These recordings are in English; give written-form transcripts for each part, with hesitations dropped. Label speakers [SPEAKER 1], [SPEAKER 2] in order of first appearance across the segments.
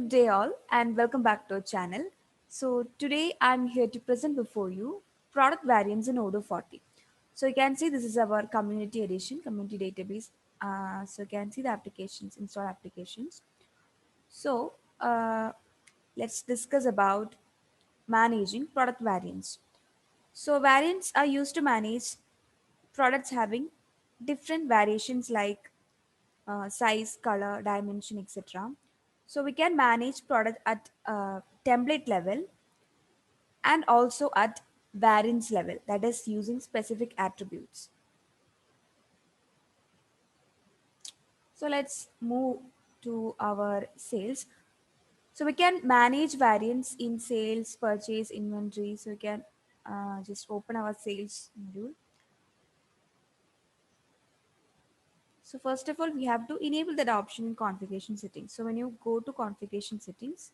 [SPEAKER 1] good day all and welcome back to our channel. So today I'm here to present before you product variants in Odoo 40. So you can see this is our community edition, community database. So you can see the applications, install applications. So let's discuss about managing product variants. So variants are used to manage products having different variations like size, color, dimension, etc. So we can manage product at template level and also at variance level, that is using specific attributes. So let's move to our sales. So we can manage variance in sales, purchase, inventory. So we can just open our sales module. So first of all, we have to enable that option in configuration settings. So when you go to configuration settings,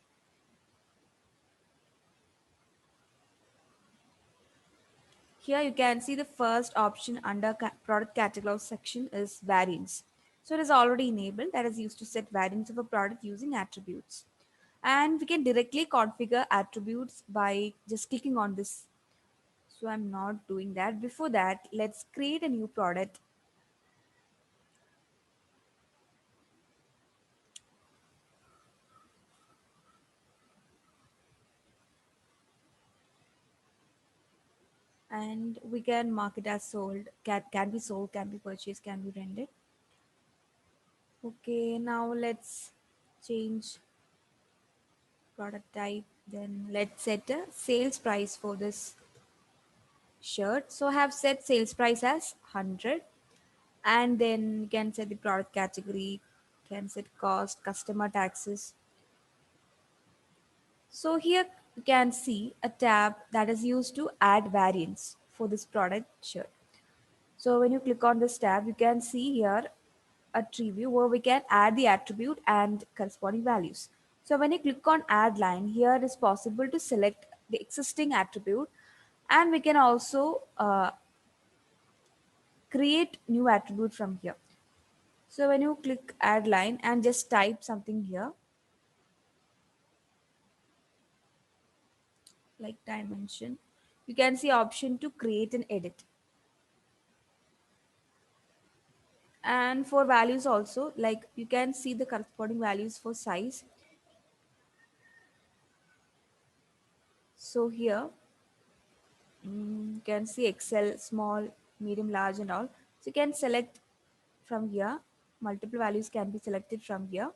[SPEAKER 1] here you can see the first option under product catalog section is variants. So it is already enabled, that is used to set variants of a product using attributes. And we can directly configure attributes by just clicking on this. So I'm not doing that. Before that, let's create a new product. And we can mark it as sold, can be sold, can be purchased, can be rented. Okay, now let's change product type. Then let's set a sales price for this shirt. So I have set sales price as 100, and then you can set the product category, can set cost, customer taxes. So here you can see a tab that is used to add variants for this product shirt. So when you click on this tab, you can see here a tree view where we can add the attribute and corresponding values. So when you click on add line, here it is possible to select the existing attribute, and we can also create new attribute from here. So when you click add line and just type something here like dimension, you can see option to create and edit. And for values also, like you can see the corresponding values for size. So here you can see Excel, small, medium, large and all. So you can select from here. Multiple values can be selected from here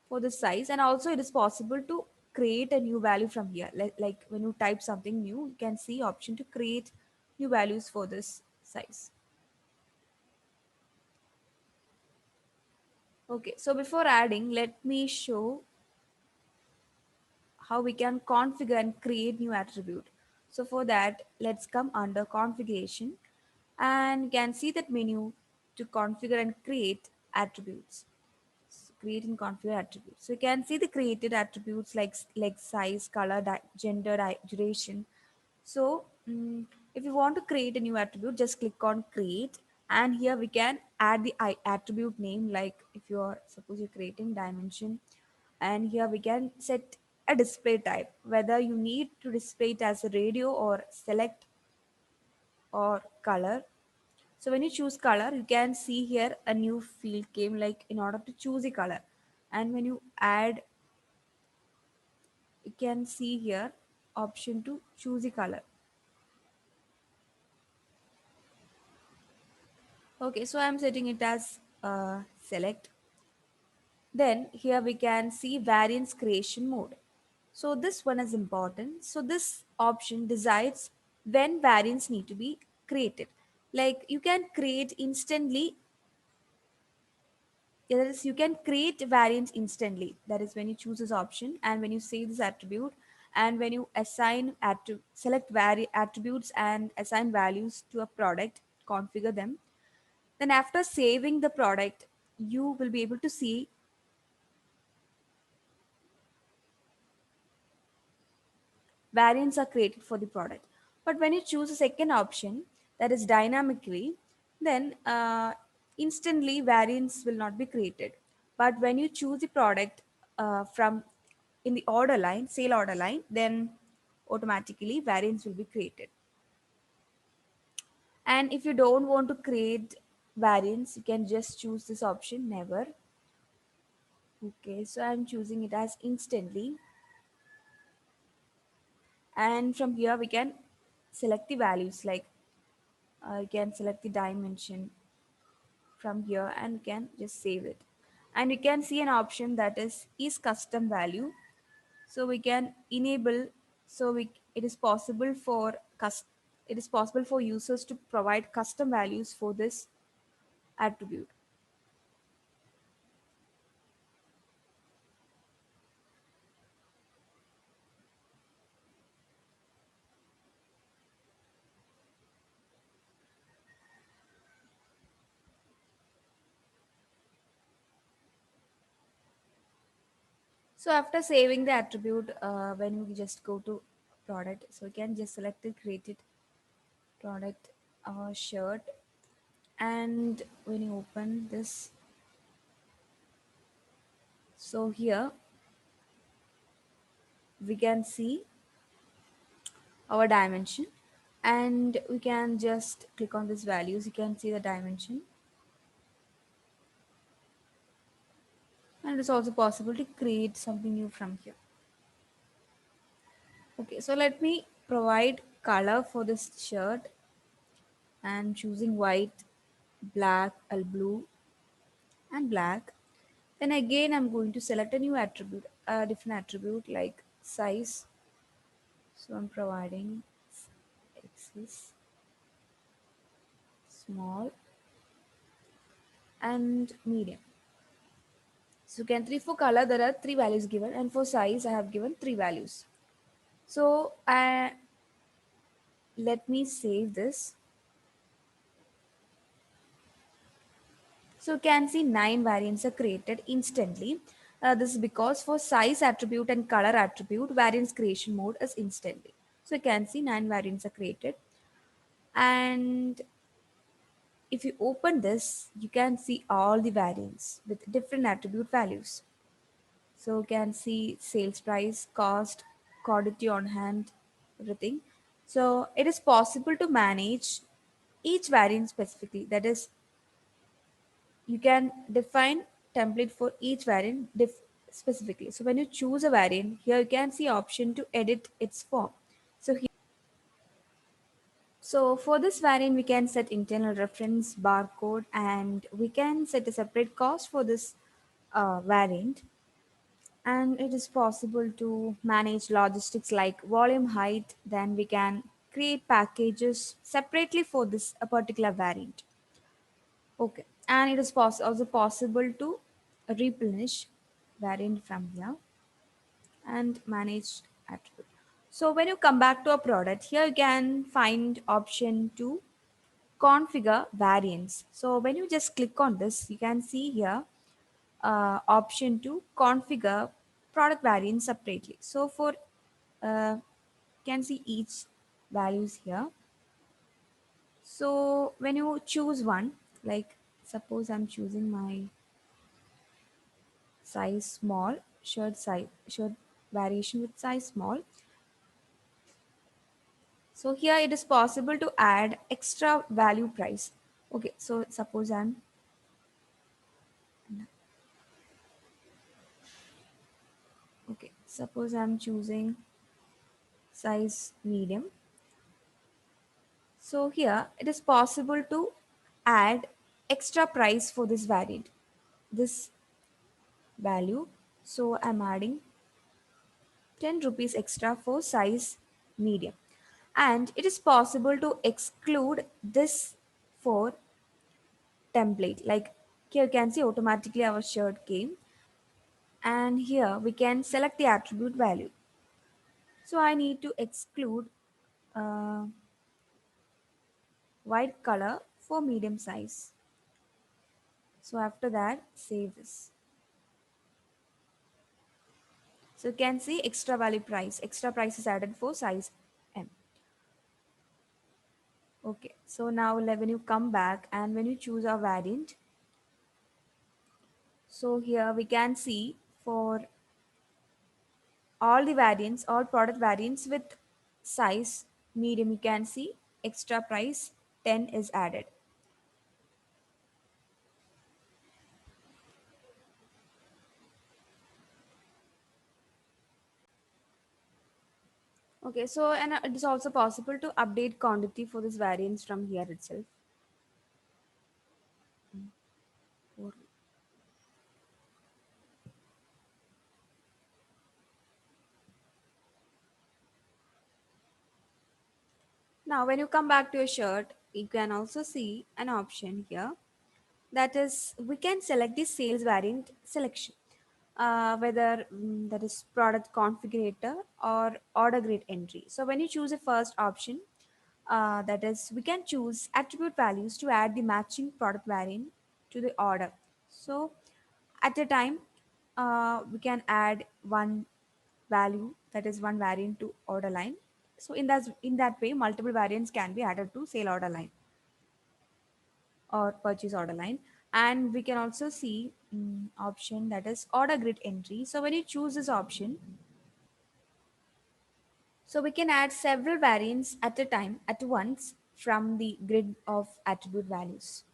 [SPEAKER 1] for the size, and also it is possible to create a new value from here. Like when you type something new, you can see option to create new values for this size. Okay, so before adding, let me show how we can configure and create new attribute. So for that, let's come under configuration and you can see that menu to configure and create attributes. Create and configure attributes. So you can see the created attributes like size, color, gender, duration. So if you want to create a new attribute, just click on create, and here we can add the attribute name. Like if you're suppose you're creating dimension, and here we can set a display type, whether you need to display it as a radio or select or color. So when you choose color, you can see here a new field came like in order to choose a color. And when you add, you can see here option to choose a color. Okay, so I'm setting it as select. Then here we can see variance creation mode. So this one is important. So this option decides when variants need to be created. Like you can create instantly. That is, you can create variants instantly. That is when you choose this option and when you save this attribute, and when you assign select attributes and assign values to a product, configure them. Then after saving the product, you will be able to see variants are created for the product. But when you choose a second option, that is dynamically, then instantly variants will not be created. But when you choose the product from in the order line, sale order line, then automatically variance will be created. And if you don't want to create variance, you can just choose this option, never. Okay, so I'm choosing it as instantly. And from here we can select the values, like you can select the dimension from here and you can just save it. And you can see an option that is custom value. So we can enable, so we it is possible for it is possible for users to provide custom values for this attribute. So after saving the attribute, when we just go to product, so we can just select the created product shirt. And when you open this, so here we can see our dimension, and we can just click on these values. You can see the dimension, and it's also possible to create something new from here. Okay, so let me provide color for this shirt, and choosing white, black, blue, and black. Then again I'm going to select a new attribute, a different attribute like size. So I'm providing axis, small, and medium. So you can three for color there are three values given, and for size I have given three values. So let me save this. So you can see 9 variants are created instantly. This is because for size attribute and color attribute, variance creation mode is instantly. So you can see 9 variants are created. And if you open this, you can see all the variants with different attribute values. So you can see sales price, cost, quantity on hand, everything. So it is possible to manage each variant specifically. That is, you can define template for each variant specifically. So when you choose a variant, here you can see option to edit its form. So for this variant, we can set internal reference, barcode, and we can set a separate cost for this variant. And it is possible to manage logistics like volume height. Then we can create packages separately for this a particular variant. Okay, and it is also possible to replenish variant from here and manage attribute. So when you come back to a product, here you can find option to configure variants. So when you just click on this, you can see here option to configure product variants separately. So for can see each values here. So when you choose one, like suppose I'm choosing my size small, shirt variation with size small. So here it is possible to add extra value price. Okay, so suppose I'm choosing size medium. So here it is possible to add extra price for this variant, this value. So I'm adding 10 rupees extra for size medium. And it is possible to exclude this for template. Like here you can see automatically our shirt came, and here we can select the attribute value. So I need to exclude uh, white color for medium size. So after that, save this. So you can see extra value price. Extra price is added for size M. Okay. So now when you come back and when you choose a variant, so here we can see for all the variants, all product variants with size medium, you can see extra price 10 is added. Okay, so and it is also possible to update quantity for this variance from here itself. Or- Now, when you come back to a shirt, you can also see an option here. That is, we can select the sales variant selection, whether that is product configurator or order grid entry. So when you choose a first option, that is, we can choose attribute values to add the matching product variant to the order. So at a time, we can add one value, that is one variant to order line. So in that way, multiple variants can be added to sale order line or purchase order line. And we can also see option that is order grid entry. So when you choose this option, so we can add several variants at a time at once from the grid of attribute values.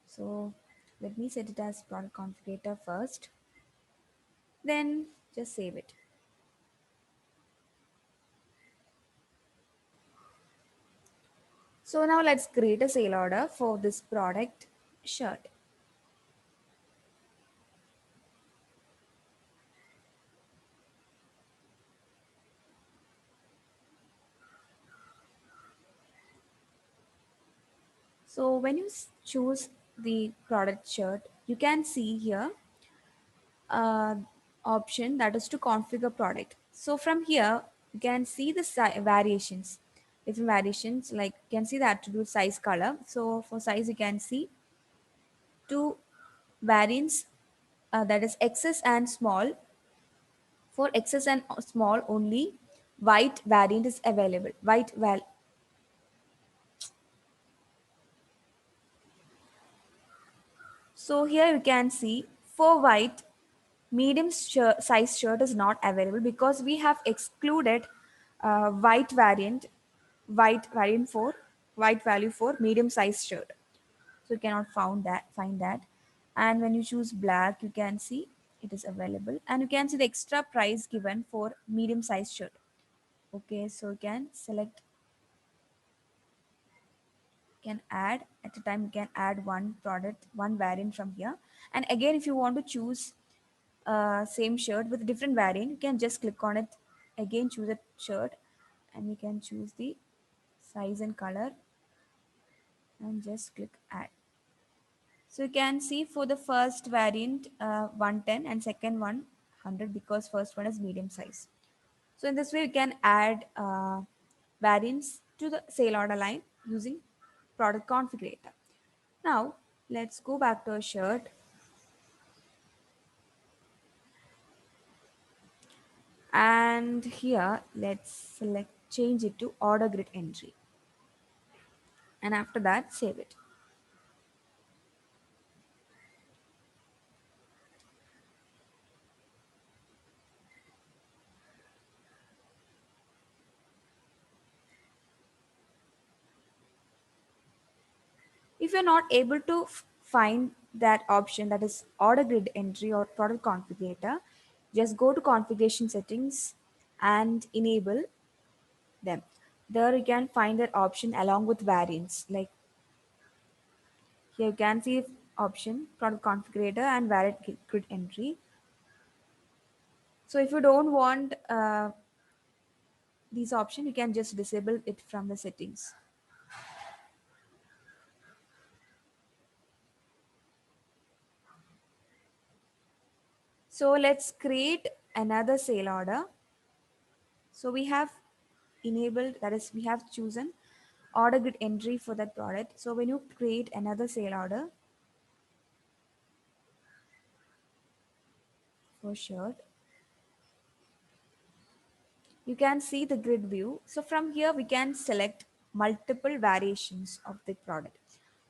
[SPEAKER 1] So let me set it as product configurator first, then just save it. So now let's create a sale order for this product shirt. So when you choose the product shirt, you can see here uh, option that is to configure product. So from here, you can see the variations, different variations, like you can see the attribute size color. So for size, you can see two variants, that is XS and small. For XS and small only, white variant is available. So here you can see for white, medium size shirt is not available because we have excluded white variant, white variant for white value for medium size shirt. So you cannot find that. And when you choose black, you can see it is available, and you can see the extra price given for medium size shirt. Okay, so you can select, can add at a time, you can add one product, one variant from here. And again, if you want to choose same shirt with different variant, you can just click on it, again choose a shirt, and you can choose the size and color and just click add. So you can see for the first variant 110 and second one 100, because first one is medium size. So in this way you can add variants to the sale order line using product configurator. Now let's go back to a shirt, and here let's select, change it to order grid entry, and after that save it. If you're not able to find that option, that is order grid entry or product configurator, just go to configuration settings and enable them. There you can find that option along with variants. Like here you can see option product configurator and variant grid entry. So if you don't want these option, you can just disable it from the settings. So let's create another sale order. So we have enabled, that is we have chosen order grid entry for that product. So when you create another sale order for shirt, you can see the grid view. So from here we can select multiple variations of the product.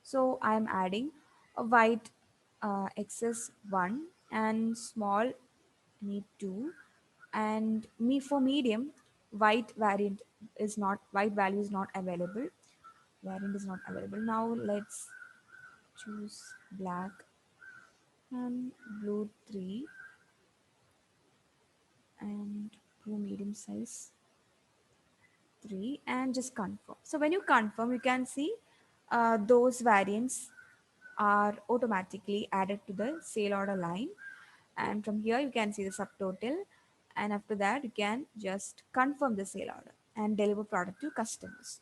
[SPEAKER 1] So I am adding a white XS1 and small need 2, And me for medium, white variant is not, white value is not available. Variant is not available. Now let's choose black and blue 3 and blue medium size 3 and just confirm. So when you confirm, you can see those variants are automatically added to the sale order line, and from here you can see the subtotal, and after that you can just confirm the sale order and deliver product to customers.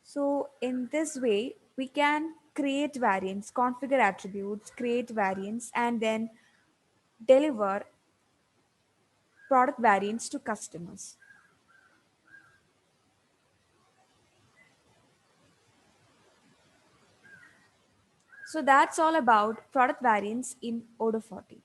[SPEAKER 1] So in this way we can create variants, configure attributes, create variants, and then deliver product variants to customers. So that's all about product variants in Odoo 40.